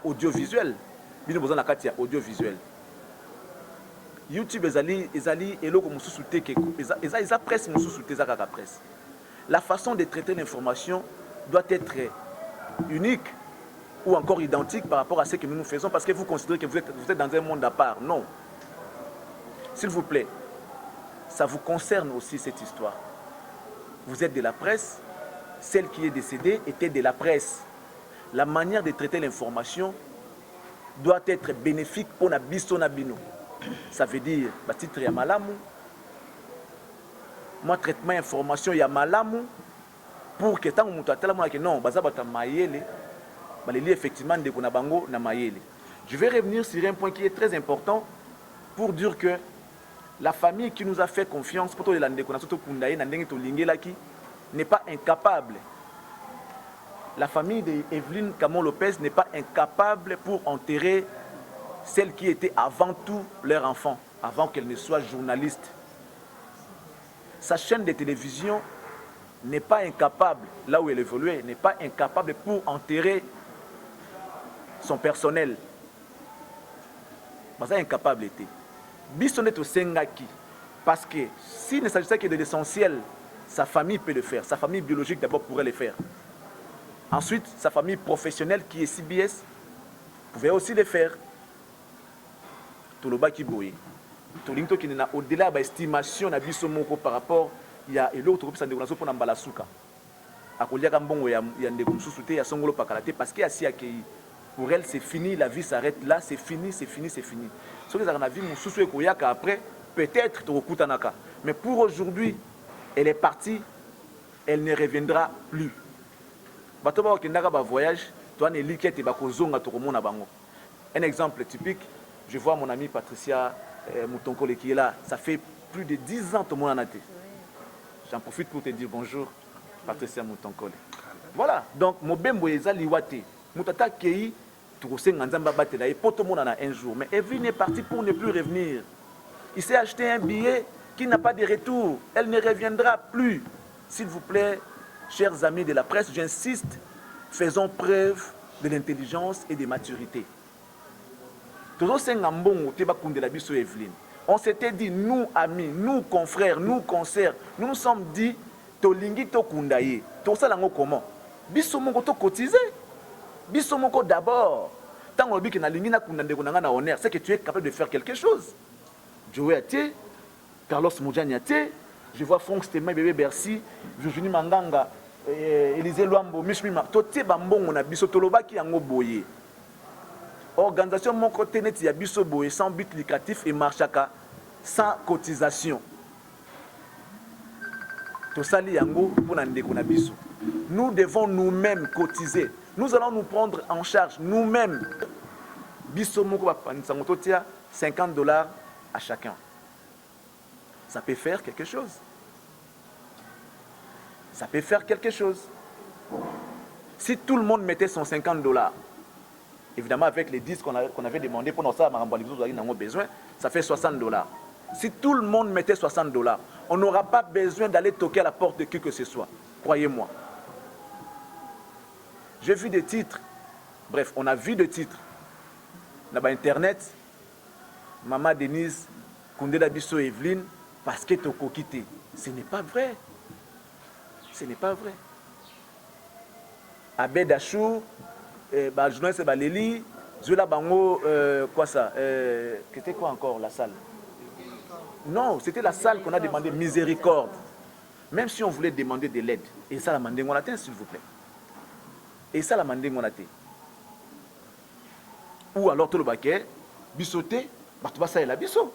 audiovisuel. Bino besoin la carte audiovisuel. YouTube ezali eloko mususu te ke eza presse mususu te za presse. La façon de traiter l'information doit être unique ou encore identique par rapport à ce que nous faisons parce que vous considérez que vous êtes dans un monde à part. Non. S'il vous plaît, ça vous concerne aussi cette histoire. Vous êtes de la presse, celle qui est décédée était de la presse. La manière de traiter l'information doit être bénéfique pour la biso na bino. Ça veut dire, titre ya malamu, moi traitement information ya malamu, pour que tant que tu as non, bazabata mayele, baleli effectivement de kuna bango na mayele. Je vais revenir sur un point qui est très important pour dire que la famille qui nous a fait confiance pour les lande kuna soto kundaye na ndenge to lingela ki n'est pas incapable. La famille de Evelyne Camon Lopez n'est pas incapable pour enterrer celle qui était avant tout leur enfant, avant qu'elle ne soit journaliste. Sa chaîne de télévision n'est pas incapable, là où elle évoluait, n'est pas incapable pour enterrer son personnel. Mais ça incapable était. Bissonet au Sengaki, parce que s'il ne s'agissait que de l'essentiel, sa famille peut le faire. Sa famille biologique d'abord pourrait le faire. Ensuite, sa famille professionnelle qui est CBS pouvait aussi le faire. Toloba qui boye. Tolinto qui n'a au-delà de l'estimation na biso moko par rapport il y a l'autre groupe sandeko naso pona mbala suka. Akolia kambongo ya ndeko mususu te ya songolo pakalate parce que asi akei. Pour elle c'est fini, la vie s'arrête là, c'est fini, c'est fini, c'est fini. Ce que ça na vie mususu ekoyaka après peut-être tokutanaka. Mais pour aujourd'hui, elle est partie, elle ne reviendra plus. Bato ba okendaka ba voyage, toi ne likete ba kozonga to komona bango. Un exemple typique, je vois mon amie Patricia Moutonkole qui est là. Ça fait plus de 10 ans que mon anaté. J'en profite pour te dire bonjour, Patricia Moutonkole. Voilà, donc mon bembo eza liwate. Moutata kei tukose nganzamba batela et poto monana un jour. Mais Evelyne est partie pour ne plus revenir. Il s'est acheté un billet qui n'a pas de retour. Elle ne reviendra plus. S'il vous plaît, chers amis de la presse, j'insiste, faisons preuve de l'intelligence et de maturité. On s'était dit, nous amis, nous confrères, nous concerts, nous nous sommes dit, tolingi to kundaye, to salango comment? Bisomoko to cotiser. Bisomoko d'abord. Tant que na lingi na kundande kunanga na honneur, c'est que tu es capable de faire quelque chose. Joe Atie, Carlos Moudjani Atie, je vois Franck Stéma, Bébé Bercy, Virginie Manganga, Élisée Luambo, Mishmima, toté bambongo na biso tolobaki yango boye. Organisation mon côté net ya biso boye sans but lucratif et marchaka sans cotisation. To sali yango pour na ndeko na biso. Nous devons nous-mêmes cotiser. Nous allons nous prendre en charge nous-mêmes. Biso moko ba panisango totia $50 à chacun. Ça peut faire quelque chose. Ça peut faire quelque chose. Si tout le monde mettait son $50, évidemment avec les 10 qu'on avait demandé pour nous ça, besoin, ça fait $60. Si tout le monde mettait $60, on n'aura pas besoin d'aller toquer à la porte de qui que ce soit. Croyez-moi. J'ai vu des titres. Bref, on a vu des titres. Là-bas, Internet, Maman Denise, Koundé Bisso Evelyne, parce que tu as quitté. Ce n'est pas vrai. Ce n'est pas vrai. Abed Achour, journaliste Baléli, Zola Bango, quoi ça c'était quoi encore la salle? Non, c'était la salle qu'on a demandé miséricorde. Même si on voulait demander de l'aide. Et ça, la mandé mon atteint, s'il vous plaît. Et ça, la mandé mon atteint. Ou alors, tout le baquet, bissoté, ça est la bisso.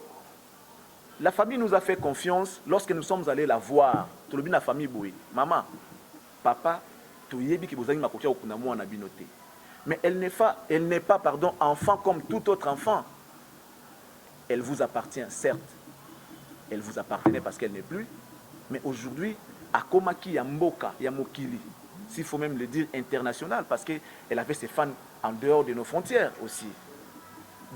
La famille nous a fait confiance lorsque nous sommes allés la voir. Tout le bien la famille boué. Maman, papa, tout yebi qui vous a dit ma coquille au kunamu en abinoté. Mais elle n'est pas, pardon, enfant comme tout autre enfant. Elle vous appartient, certes. Elle vous appartenait parce qu'elle n'est plus. Mais aujourd'hui, à Komaki Yamboka, Yamokili, s'il faut même le dire international, parce qu'elle avait ses fans en dehors de nos frontières aussi.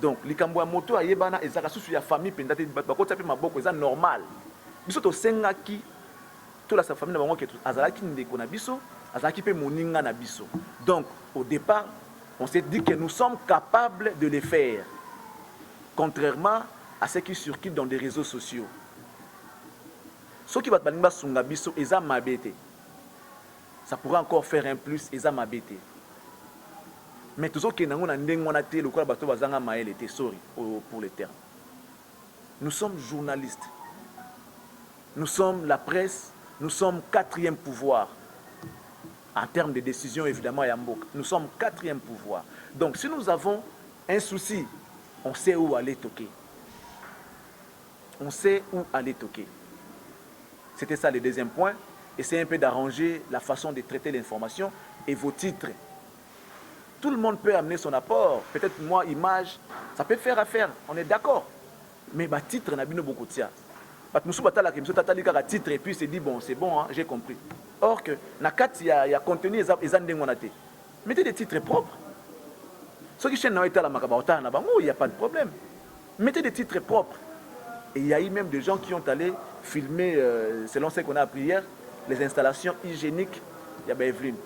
Donc, likambo ya moto ayebana ezaka susu ya famille pendate bakota pe maboko eza normal. Biso to sengaki to la sa famille na bango ke azalaki ndeko na biso, azalaki pe moninga na biso. Donc, au départ, On s'est dit que nous sommes capables de les faire, contrairement à ce qui circulent dans des réseaux sociaux. Ceux qui vont être sunga biso eza mabete. Ça pourrait encore faire un plus eza mabete. Mais tous ceux qui n'ont pas ndengona le quoi bato bazanga mael était sorry pour les termes. Nous sommes journalistes. Nous sommes la presse, nous sommes quatrième pouvoir. En termes de décision, évidemment, Yambouk. Nous sommes quatrième pouvoir. Donc, si nous avons un souci, on sait où aller toquer. On sait où aller toquer. C'était ça le deuxième point. Essayez un peu d'arranger la façon de traiter l'information et vos titres. Tout le monde peut amener son apport. Peut-être moi, image, ça peut faire affaire. On est d'accord. Mais bah, titre, on a bien beaucoup de ça. Titre et puis c'est dit bon c'est bon hein, j'ai compris. Or que il y a contenu mettez des titres propres. Ceux qui chaînent il n'y a pas de problème. Mettez des titres propres. Et il y a eu même des gens qui ont allé filmer selon ce qu'on a appris hier les installations hygiéniques de Evelyne.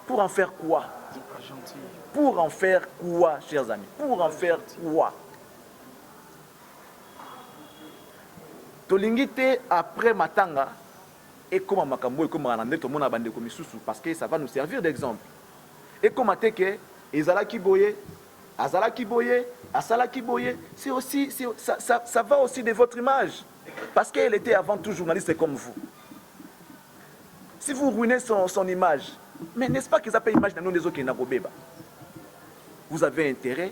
Pour en faire quoi? Pour en faire quoi, chers amis? Pour en faire quoi? Tolingite après Matanga et comme Makambo et comme Anandé tout le monde a bandé comme Isusu parce que ça va nous servir d'exemple. Et comme Ateke, Ezala Kiboye, Azala Kiboye, Asala Kiboye, c'est aussi ça va aussi de votre image parce qu'elle était avant tout journaliste comme vous. Si vous ruinez son image, mais n'est-ce pas qu'ils appellent l'image de nous des autres qui n'ont pas? Vous avez intérêt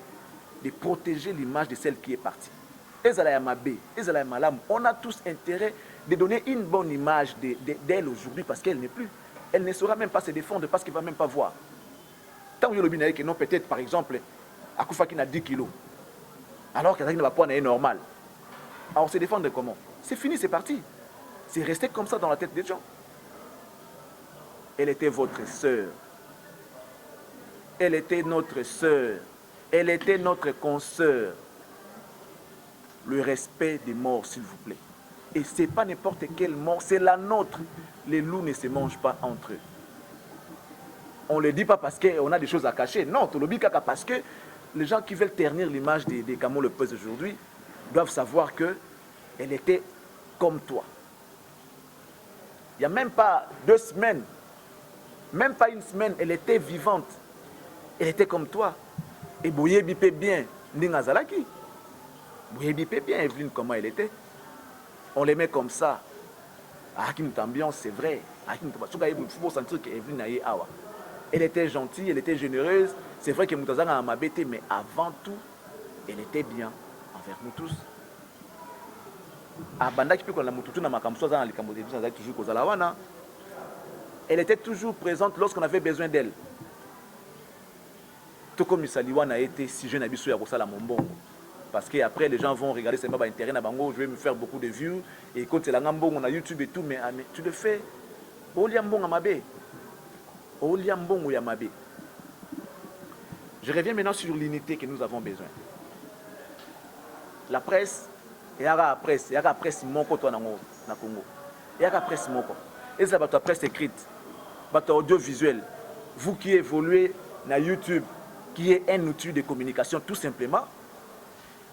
de protéger l'image de celle qui est partie. On a tous intérêt de donner une bonne image d'elle aujourd'hui parce qu'elle n'est plus. Elle ne saura même pas se défendre parce qu'elle ne va même pas voir. Tant que non, peut-être par exemple, Akoufa qui a 10 kilos, alors qu'elle n'a pas est normal. Alors on se défendre comment? C'est fini, c'est parti. C'est resté comme ça dans la tête des gens. Elle était votre sœur. Elle était notre sœur. Elle était notre consoeur. Le respect des morts, s'il vous plaît. Et ce n'est pas n'importe quelle mort, c'est la nôtre. Les loups ne se mangent pas entre eux. On ne le dit pas parce qu'on a des choses à cacher. Non, tout le dit parce que les gens qui veulent ternir l'image des Camon Le Peuple aujourd'hui doivent savoir qu'elle était comme toi. Il n'y a même pas 2 semaines, même pas 1 semaine, elle était vivante. Elle était comme toi. Et Boye bipé bien, Ningazalaki. Vous bipez bien Evelyne comment elle était. On les met comme ça. Ah, qui nous ambiance, c'est vrai. Il faut sentir qu'Evelyne a eu awa. Elle était gentille, elle était généreuse. C'est vrai que Moutazanga m'a bêté, mais avant tout, elle était bien envers nous tous. Elle était toujours présente lorsqu'on avait besoin d'elle. Tout comme Misaliwan a été si jeune à Bissou à Mombongo. Parce qu'après, les gens vont regarder, c'est pas intérêt, je vais me faire beaucoup de vues. Et quand c'est la Ngambong, on a YouTube et tout, mais tu le fais. Oliambong Amabe. Oliambong Yamabe. Je reviens maintenant sur l'unité que nous avons besoin. La presse, il y a la presse moko toi na Congo. Il y a la presse moko. Et ça va la presse écrite, votre audiovisuel. Vous qui évoluez na YouTube, qui est un outil de communication tout simplement.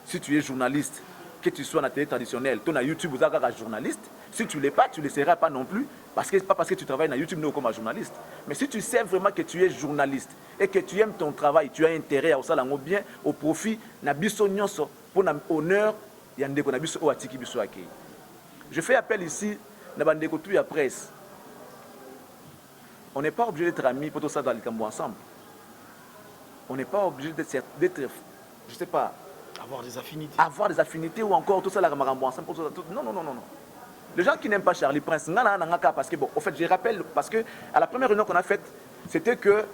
Si tu es journaliste, que tu sois dans la télé traditionnelle, tu es sur YouTube, vous êtes journaliste. Si tu ne l'es pas, tu ne le seras pas non plus. Parce que ce n'est pas parce que tu travailles dans YouTube comme un journaliste. Mais si tu sais vraiment que tu es journaliste et que tu aimes ton travail, tu as intérêt à ça bien, au profit, pour l'honneur, il y a un. Je fais appel ici à la presse. On n'est pas obligé d'être amis pour tout ça dans le Cambo ensemble. On n'est pas obligé d'être, je ne sais pas, avoir des affinités ou encore tout ça la Marambo ensemble. Non. Les gens qui n'aiment pas Charlie Prince, parce que bon, au fait, je rappelle parce que à la première réunion qu'on a faite, c'était que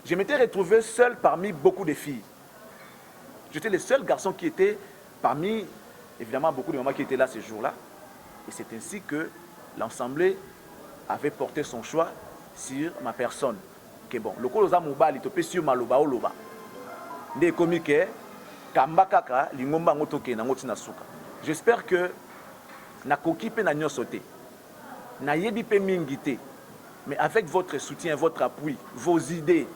je m'étais retrouvé seul parmi beaucoup de filles. J'étais le seul garçon qui était parmi, évidemment, beaucoup de mamans qui étaient là ce jour-là. Et c'est ainsi que l'Assemblée avait porté son choix sur ma personne. Que bon, le colosa mobile, il te sur maloba ou loba. Des comiques, kambakaka, lingomba ngotoke na ngotina suka. J'espère que na koki pe na nyosote. Na yebi pe mingite. Mais avec votre soutien, votre appui, vos idées,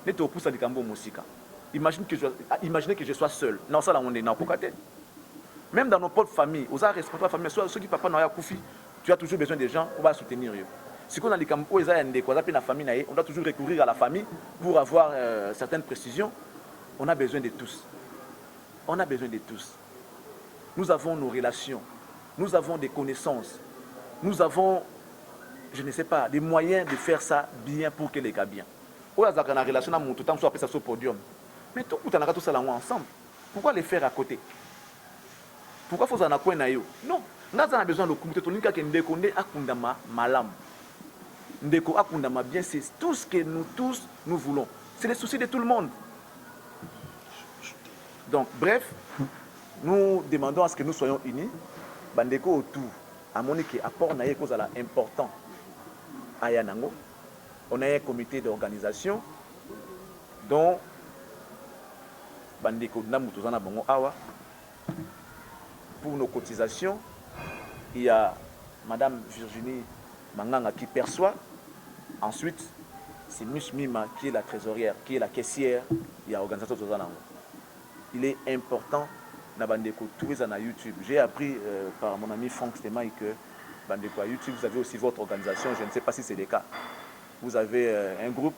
ne te pousse à likambo musika. Imaginez que je sois seul. Non, ça, là, on est dans le même dans nos propres familles, aux responsables famille, ceux qui papa n'a pas tu as toujours besoin des gens pour soutenir. Si on a les camps, la famille, on doit toujours recourir à la famille pour avoir certaines précisions. On a besoin de tous. On a besoin de tous. Nous avons nos relations, nous avons des connaissances, nous avons, je ne sais pas, des moyens de faire ça bien pour que les gars bien. On a une relation à mon tout temps, on appelle ça sur podium. Mais tout le monde tout ça ensemble. Pourquoi les faire à côté? Pourquoi faut en avoir un? Non, nous avons besoin de communauté tonika que ndeko nde akundama malam. Ndeko akundama bien, c'est tout ce que nous tous nous voulons. C'est le souci de tout le monde. Donc bref, nous demandons à ce que nous soyons unis. Bandeko autour, à mon équipe, apport naie cause important à Yanango. On a un comité d'organisation dont Bandeko Namutuzana Bongo Awa. Pour nos cotisations, il y a Madame Virginie Manganga qui perçoit. Ensuite, c'est Miss Mima qui est la trésorière, qui est la caissière. Il y a l'organisation Tozanango. Il est important na Bandeko tous na YouTube. J'ai appris par mon ami Franck Stemaï que Bandeko à YouTube, vous avez aussi votre organisation. Je ne sais pas si c'est le cas. Vous avez un groupe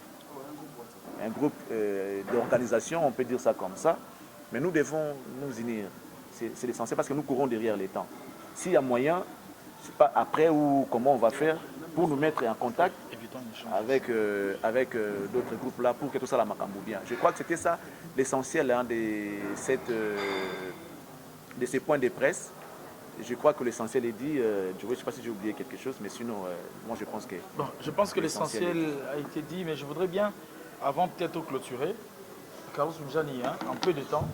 d'organisation, on peut dire ça comme ça. Mais nous devons nous unir. C'est l'essentiel parce que nous courons derrière les temps. S'il y a moyen, je ne sais pas après ou comment on va faire pour nous mettre en contact avec d'autres groupes là pour que tout ça la macambo bien. Je crois que c'était ça l'essentiel hein, de ces points de presse. Je crois que l'essentiel est dit. Je ne sais pas si j'ai oublié quelque chose, mais sinon, moi je pense que... Bon, je pense que l'essentiel a été dit, mais je voudrais bien, avant peut-être de clôturer, Carlos Mjani, hein, un peu de temps,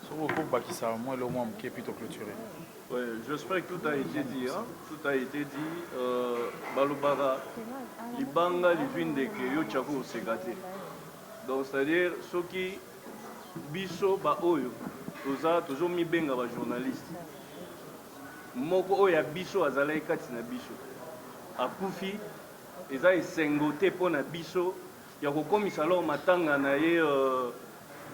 sur le groupe qui ça, moi le moins qui est plutôt clôturé. Oui, j'espère que tout a été dit. Hein? Tout a été dit. Balubara, Libanga, Livinde, Yo Chako, Segate. Donc, c'est-à-dire, ceux qui biso ba oyo, toujours mi benga ba journaliste. Moko oya biso azalai kati na biso. Akufi, eza esengote po na biso, ya kokomisa lo matanga na ye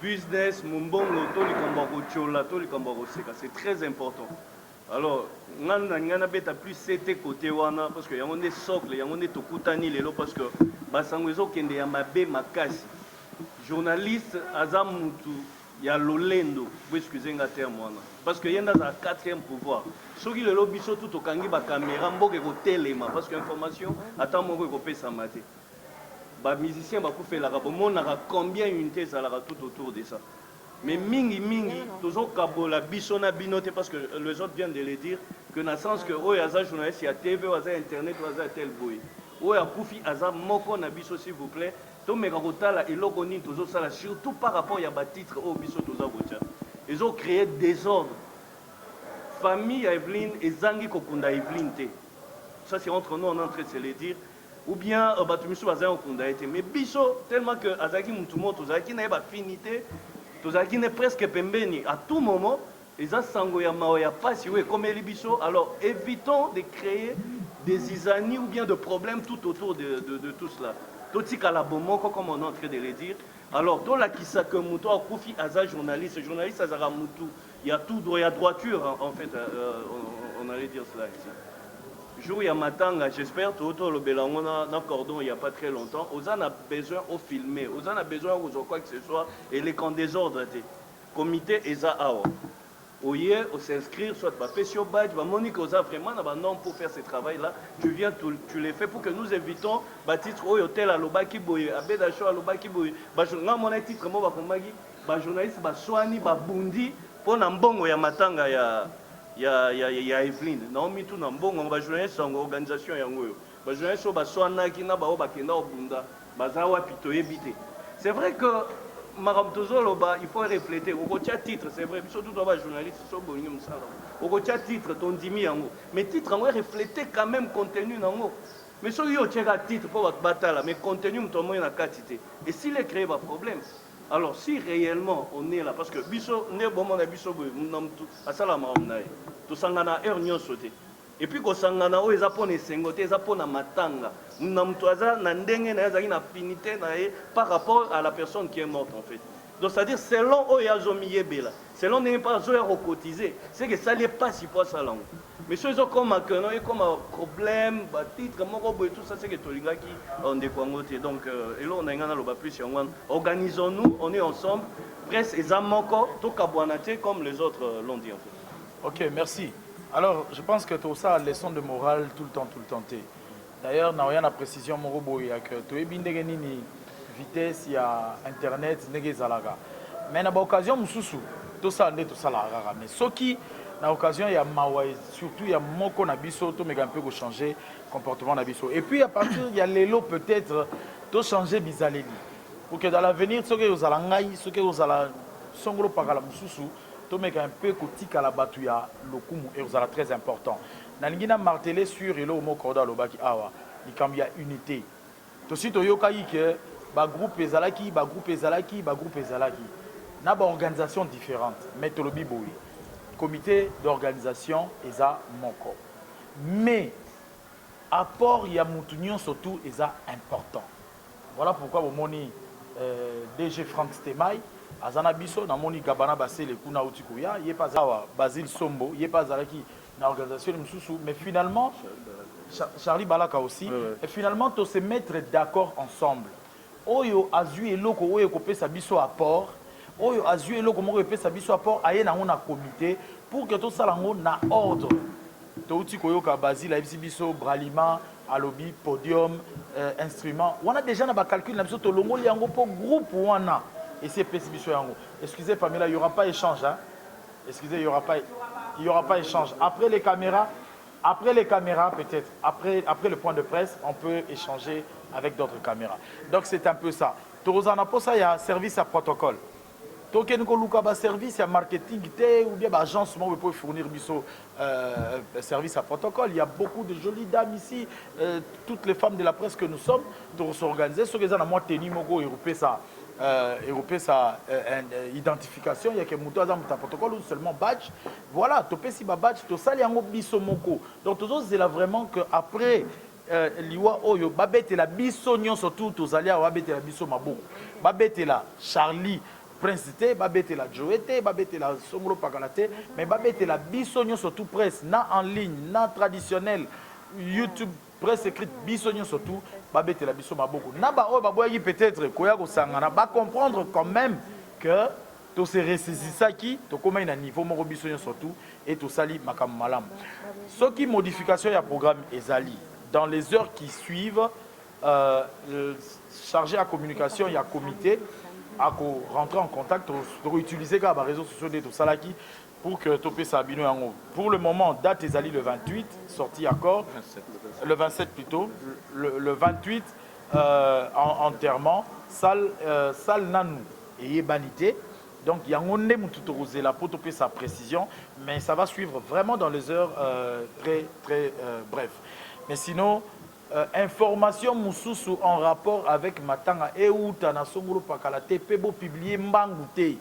business, mumbongo, to likambo kochola, to likambo koseka. C'est très important. Alors, ngana beta plus c'était côté wana parce que yango ne socle, yango ne tokutani lelo parce que basango ezo kende ya mabe makasi. Journaliste azamutu ya lolendo, vous excusez nga terme wana. Parce que yenda za quatrième pouvoir. Soki lelo biso tout okangi ba caméra mboke ko telema parce que information ata moko ko pesa maté. Ba musicien ba kufela ka bomona combien unité ça la tout autour de ça. Mais mingi, toujours kabola bisona binote parce que les autres viennent de le dire, que dans le sens que oh yaza journaliste, il y a TV, il y a internet, il y a tel boy. Oh ya koufi aza moko na biso s'il vous plaît. To meka kotala eloko ni toujours ça surtout par rapport ya ba titre au biso toza botia. Ils ont créé désordre. Famille Evelyne et Zangi kokunda Evelyne te. Ça c'est entre nous on est en train de se le dire. Ou bien batumisu baza kokunda été. Mais biso tellement que azaki mutumo tozaki na ba finité. Tozaki n'est presque pembeni à tout moment les asango ya mao ya pasi oui comme elibiso alors évitons de créer des isanies ou bien de problèmes tout autour de tout cela totika la bomoko comme on est en train de le dire alors dans la kisa que muto akufi aza journaliste azara mutu il y a tout droit il y a droiture en fait on allait dire cela ici. Jour ya matanga j'espère tout le belango na cordon il n'y a pas très longtemps aux en a besoin au filmer aux en a besoin aux quoi que ce soit et les camps désordre comité eza awa oye au s'inscrire soit pas sur badge va monique aux vraiment na non pour faire ce travail là tu viens tu les fais pour que nous évitons ba titre au hôtel à lobaki boye abeda show à lobaki boye ba nga mon titre mo ba komagi ba journaliste ba swani ba bundi pour na mbongo ya matanga ya Evelyne naomi tout na mbongo ba journaliste en organisation yango yo ba journaliste ba swanaki na ba bakenda obunda baza wapi toyebite c'est vrai que Maram Tozolo il faut refléter au titre c'est vrai surtout toi ba journaliste so bongi musala au titre ton dimi yango mais titre yango refléter quand même contenu nango mais so yo tcheka titre pour votre batala mais contenu mtomo na quantité et s'il est créé un problème. Alors, si réellement on est là, parce que biso, ne bon mon biso, nous asala maomnae, tout sangana ernion sauté. Et puis qu'on sangana o ezapone sengote, ezapona matanga, nous n'amtoisa n'andenge na yazaki na finité par rapport à la personne qui est morte en fait. Donc c'est-à-dire selon Oyazomiye Bela, selon n'est pas cotiser, c'est que ça n'est pas si pas ça langue. Mais ceux qui ont comme un problème, titre, tout ça c'est que tout le gars qui on décoingoté. Donc et là on a un plus organisons-nous, on est ensemble, presse et zamoko, tout kabouanaté comme les autres l'ont dit en fait. Ok, merci. Alors je pense que tout ça leçon de morale tout le temps. D'ailleurs, n'a rien à précision mon robot il y a que tout est bien ni vitesse, il y a internet, negezalaga. Mais na occasion mususu, tout ça la rara. Mais ce qui na occasion il y a mawa surtout il y a moko na biso to mega un peu changer comportement na biso. Et puis à partir il y a l'élo peut-être to changer bizaleli. Pour que dans l'avenir ce que vous allez ce que vous allez songolo pakala mususu to mega un peu kotika la batuya lokumu et vous allez très important. Nalingina marteler sur elo moko da lobaki awa, il y a unité. To si to yokai que ba groupe ezalaki na ba organisation différente mais to lobi boy comité d'organisation eza moko mais apport ya mutunyo surtout eza important. Voilà pourquoi au moni DG Frank Stemai azana biso na moni gabana basele kuna utikoya yé pas awa Basile Sombo yé pas zalaki na organisation mususu mais finalement Charlie Balaka aussi et finalement to se mettre d'accord ensemble. Oyo azui eloko oyo kopesa biso apport oyo azui eloko moko kopesa biso apport aye na ngona comité pour que tout ça lango na ordre to uti koyoka Basile abisi biso bralima alobi podium instrument on a déjà na ba calcul na biso to longo yango pour groupe wana et c'est pesi biso yango. Excusez Pamela, il y aura pas échange hein. Excusez, il y aura pas échange après les caméras peut-être après le point de presse on peut échanger avec d'autres caméras. Donc c'est un peu ça. Torozana pour ça il y a service à protocole. Token ko luka ba service à marketing ou bien ba agence moi peut fournir biso service à protocole. Il y a beaucoup de jolies dames ici, toutes les femmes de la presse que nous sommes pour s'organiser ce que ça na moi tenir moko européen sa identification il y a que muto za muta protocole ou seulement badge. Voilà, topé si ba badge to sali yango biso moko. Donc tous c'est là vraiment que après liwa oyo babete la biso nyonso tout tozali a babete la biso maboko babete la Charlie Prince te babete la Joete babete la Songolo Pakalate mais babete la biso nyonso tout presse na en ligne na traditionnel YouTube presse écrite biso nyonso tout babete la biso maboko na ba oyo baboyaki peut-être koya ko sangana ba comprendre quand même que to se ressaisissaki to koma ina niveau moko biso nyonso tout et to sali makam malam ce qui modification ya programme ezali dans les heures qui suivent, chargé à communication, il y a un comité à rentrer en contact pour utiliser les réseaux sociaux de Salaki pour que Topé Sabino en haut. Pour le moment, date est allée le 28, sorti accord, le 27 plutôt, le 28 enterrement, salle Nanou et Yebanité. Donc il y a un monde là pour Topé sa précision, mais ça va suivre vraiment dans les heures très brèves. Mais sinon, information mususu en rapport avec Matanga et Outa na Songolo Pakalate pe bo publier mbangouté.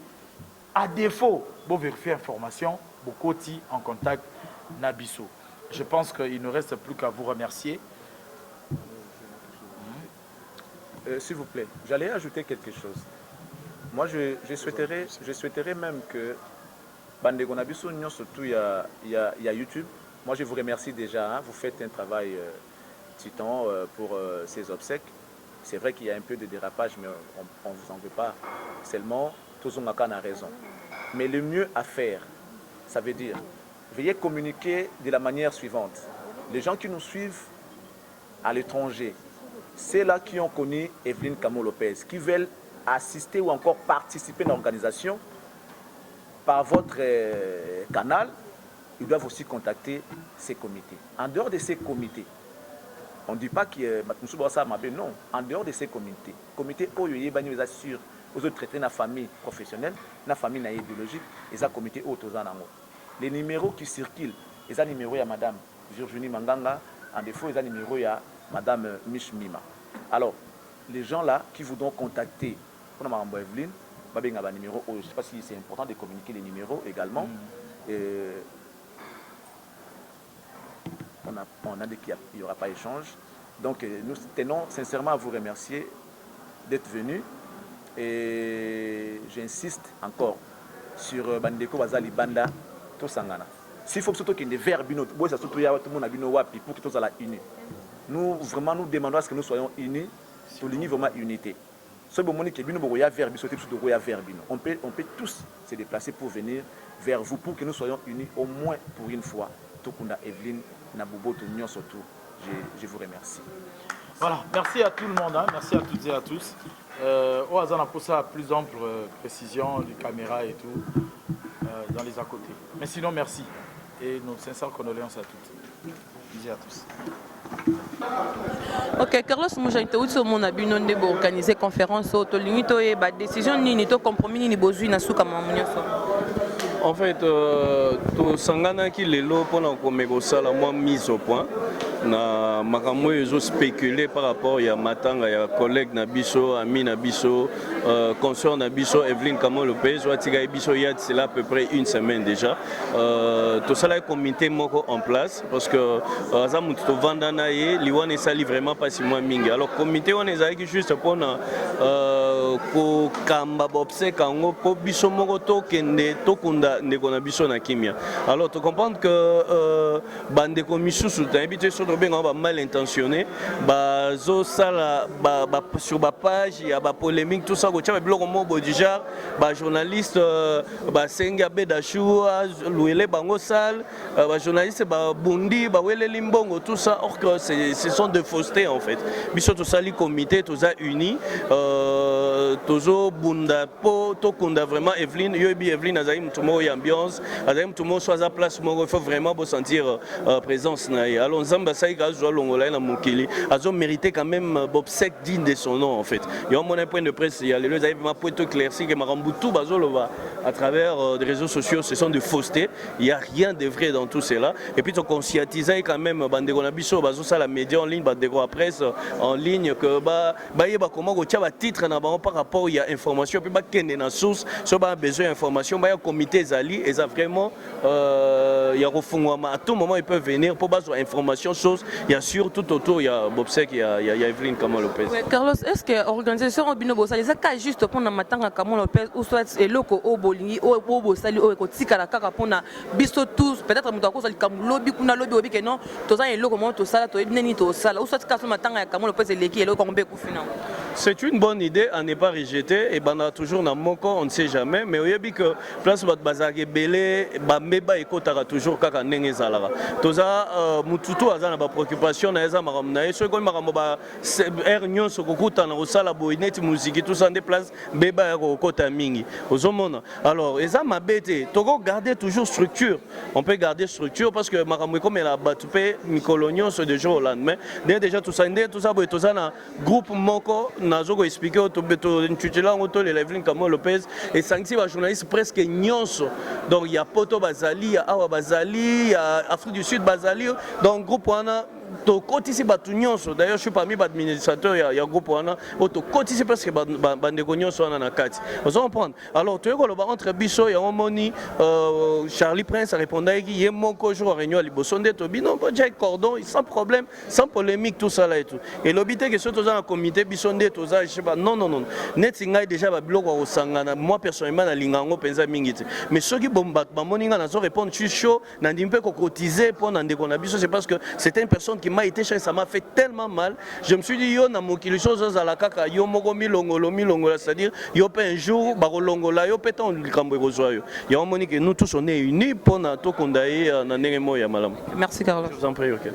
À défaut, bo vérifier information, bo koti en contact Nabiso. Je pense qu'il ne reste plus qu'à vous remercier. S'il vous plaît, j'allais ajouter quelque chose. Moi, je souhaiterais même que Bandego Nabiso, surtout il y a YouTube. Moi, je vous remercie déjà. Hein. Vous faites un travail titan pour ces obsèques. C'est vrai qu'il y a un peu de dérapage, mais on ne vous en veut pas. Seulement, tous on a raison. Mais le mieux à faire, ça veut dire, veuillez communiquer de la manière suivante. Les gens qui nous suivent à l'étranger, c'est là qui ont connu Evelyne Camo Lopez, qui veulent assister ou encore participer à l'organisation par votre canal. Ils doivent aussi contacter ces comités. En dehors de ces comités, on ne dit pas que non. En dehors de ces comités, comité Oyoye Bani assure aux autres traités la famille professionnelle, la famille idéologique, et ça comité Otozanamo. Les numéros qui circulent, les numéros à Madame Virginie Manganga, en défaut, les numéros à Madame Mich Mima. Alors, les gens là qui voudront contacter pour Mme Evelyne, je ne sais pas si c'est important de communiquer les numéros également. On a dit qu'il n'y aura pas échange. Donc nous tenons sincèrement à vous remercier d'être venus. et j'insiste encore sur bandeko bazali banda to sangana. S'il faut surtout qu'il y ait des verbes, ça surtout ya tout le monde a bino wapi pour que tous soient unis. Nous vraiment nous demandons à ce que nous soyons unis, pour l'unité vraiment unité. Ce moment que bino boya verbe sauter sur boya verbe. On peut tous se déplacer pour venir vers vous pour que nous soyons unis au moins pour une fois. Tokunda Evelyne Nabubo to nyon surtout. Je vous remercie. Voilà, merci à tout le monde, hein. Merci à toutes et à tous. Au hasard, pour ça, plus ample précision, les caméras et tout, dans les à côté. Mais sinon, merci. Et nos sincères condoléances à toutes et à tous. Ok, Carlos Moujaïto, où mon abino de organiser conférence auto limito et ba décision ni to compromis ni besoin na suka mamunyoso. En fait, to sangana ki lelo pona komeko sala moi mise au point. Na makambo ezo spéculer par rapport ya matanga ya collègue na biso ami na biso consort na biso Evelyne Kamon Lopez watika biso ya c'est là à peu près une semaine déjà tout ça là comité moko en place parce que azamu to vanda na ye liwane sali vraiment pas si moi mingi alors comité on ezaki juste pour na ko kamba bobse kango po biso moko to kende to kunda ndeko na biso na kimia alors tu comprends que bande komisusu t'habite sur mal intentionné, sur ma page, il y a des polémiques, tout ça, il y a des journalistes, Senga Bedachou, Louele Bangosal, journalistes Bundi, Limbongo, tout ça, or que ce sont des faussetés en fait. Bisous tout ça, les comités, tout ça unis, Tozo Bunda Po, Tokunda vraiment Evelyne, Yobi Evelyne, Azaïm, tout le monde ambiance, Azaïm, tout le monde soit à place, il faut vraiment sentir présence. Alors, ça a mérité quand même Bobsek digne de son nom en fait. Il y a un point de presse, il y a les gens qui ont éclairci que Maramboutou à travers des réseaux sociaux, ce sont des faussetés. Il n'y a rien de vrai dans tout cela. Et puis on conscientise quand même Bandego Nabiso, la média en ligne, Bandego la presse en ligne que comment titre par rapport il y a information puis il y a source, si on a besoin d'information, il y a un comité Zali et ça vraiment il y a à tout moment ils peuvent venir pour avoir information. Il y a sur tout autour, il y a Bobsek, il y a Evelyne Kamon Lopez. Ouais, Carlos, est-ce que l'organisation Obino ça les a juste pour matanga Kamon Lopez ou soit eloko au bolingi au bosali au kotika la kaka pour na biso tous peut-être mutako sali kam lobby kuna lobby obi que non to za eloko mo to sala to neni to sala ou soit kaso matanga Kamon Lopez eleki eloko kombe kufina. C'est une bonne idée à ne pas rejeter et ben toujours dans mon corps, on ne sait jamais mais il y a que place votre bazage belé bameba ekotaka toujours kaka ndenge zalara. Toza mututu azana ba préoccupation na eza maram na eso ko maram ba er nyonso kokuta na osala boineti musique tout ça des places beba ya kokota mingi ozomona alors eza mabete toko garder toujours structure on peut garder structure parce que maram comme la batupé mikolonyo ce de jour au lendemain déjà tout ça boy toza na groupe moko nazo ko expliquer to beto ntutela ngoto le Evelyne Kamon Lopez et sancti ba journaliste presque nyonso donc il y a Poto Bazali il y a Awa Bazali il y a Afrique du Sud Bazali donc groupe wana to kotisi batu nyonso d'ailleurs je suis parmi l'administrateur il y a groupe wana to kotisi parce que bandeko nyonso wana na kati vous comprendre alors tu ko loba entre biso ya omoni Charlie Prince répondait qui yé moko jour réunion liboso nde to bino bo Jack Cordon sans problème sans polémique tout ça là et tout et l'obité que surtout dans le comité biso nde to za je sais pas non net ngai déjà ba biloko ko sangana moi personnellement na lingango penza mingiti mais ceux qui bomba ba moninga na zo répondre tu chaud na ndimpe ko cotiser pour na ndeko na biso c'est parce que c'était une personne qui m'a été cher, ça m'a fait tellement mal. Je me suis dit, yo, na mokili chose à la kaka, yo moko milongolo, c'est-à-dire, yo pe un jour, barolongola, yo pétan le cambo rosoyo. Yo on moni que nous tous on est unis pour na to kondaye na nengemo ya malam. Merci Carlos. Je vous en prie, ok.